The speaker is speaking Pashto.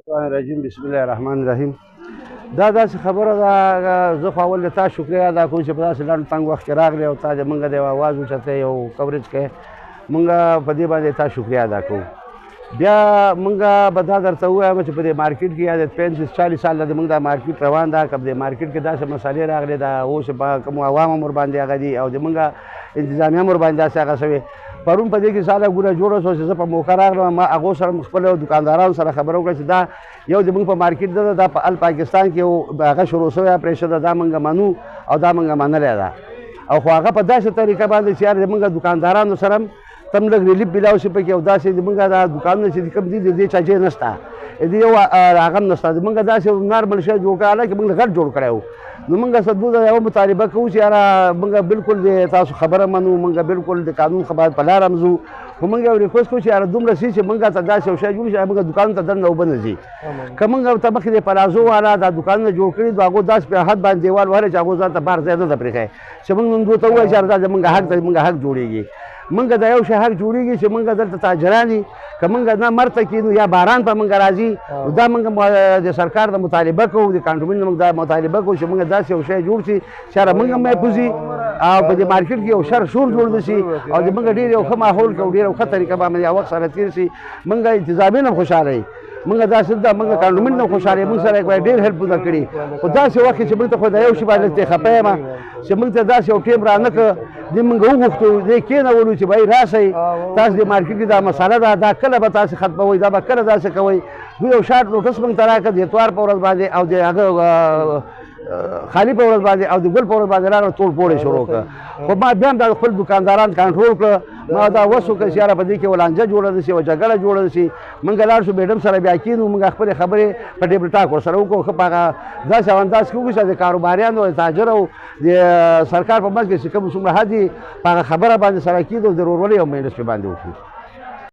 الرحمن الرحیم بسم الله الرحمن الرحیم دا داسې خبره ده زه خو اول د تا شکریه ادا کوم چې په داسې لنډ تنګ وخت کې راغلی او تا د موږ د اواز اوچتی یو کوریج کوې موږ په دې باندې تا شکریه ادا کوو بیا موږ به دا درته ووایم چې په دې مارکیټ کې یا د 35-40 سال د موږ دا مارکیټ روان ده که په دې مارکیټ کې داسې مسالې راغلې ده اوس په کوم عوام امر باندې هغه دي او د موږ انتظامیه امر باندې داسې هغه شوې پرون په دې کې ساده ګوره جوړه شوه چې زه په موقع راغلم ما هغو سره خپل دکاندارانو سره خبره وکړه چې دا یو د موږ په مارکیټ ده دا په پاکستان کې هغه شروع شوی اپریشن ده دا موږ منو او دا موږ منلی ده او خو هغه په داسې طریقه باندې چې یار د موږ دکاندارانو سره تم لږ ریلیف میلاو شي پکې او داسې د موږ دا دوکانونه چې کوم دي د دې چاچې نشته د یو هغه هم نشته د موږ داسې نارمل شی جوړ کړی حالانکه موږ غټ جوړ کړی و نو موږ سدو د یوه مطالبه کوو چې یاره موږ بالکل د تاسو خبره منو موږ بالکل د قانون خبر په لاره ځو خو موږ یو ریکوست کوو چې یاره دومره سي چې موږ ته داسې یو شی جوړ شي موږ دوکان ته دننه اوبه نه ځي که موږ ته مخکې د پلازو والا دا دوکانونه جوړ کړي نو هغو داسې په حد باندې دیوال وهلی چې هغو ځان ته بار ځای نه ده پرېښی چې موږ نن دوی ته ووایو چې یاره دا زموږ حق ده زموږ حق جوړېږي موږ د یو شي حق جوړېږي چې موږ دلته تاجران یو که موږ نه مرته کېدو یا باران په موږ راځي دا موږ د سرکار د مطالبه کوو د کانټونمنټ نه موږ دا مطالبه کوو چې موږ داسې یو شی جوړ شي چې یاره موږ هم محفوظ وي او په دې مارکیټ کې یو شر شور جوړ نه شي او د موږ ډېر یو ښه ماحول کې او ډېر یو ښه طریقه باندې یو وخت سره تېر شي موږ انتظامیان هم خوشحاله یو موږ داسې ده موږ کانټونمنټ نه خوشحاله موږ سره ډېر هیلپونه کړي خو داسې وخت کې چې موږ ته خو د یو شي باندې ته خفه یم چې موږ ته داسې یو ټیم را نه کړه دې موږ وغوښتو دې کېنولو چې بهی راشئ تاسو د مارکیټ کې دا مساله ده دا کله به تاسې ختموئ دا به کله داسې کوئ دوی یو شارټ نوټس موږ ته راکړه د اتوار په ورځ باندې او د هغه خالي په ورځ باندې او د ګل په ورځ باندې راغله ټول پوړې شروع کړه خو ما بیا هم دا خپل دکانداران کنټرول کړه ما دا وس وکړه چې یاره په دې کې یوه لانجه جوړه نه شي یوه جګړه جوړه نه شي موږ لاړ شو میډم سره بیا کېنو موږ خپلې خبرې په ټیبل ټاک ورسره وکړو ښه په هغه داسې انداز کې وکړو چې د کاروباریانو د تاجرو د سرکار په منځ کې چې کوم څومره حد په هغه خبره باندې سره کېدو د ورورولۍ او مینس پې باندې وکړو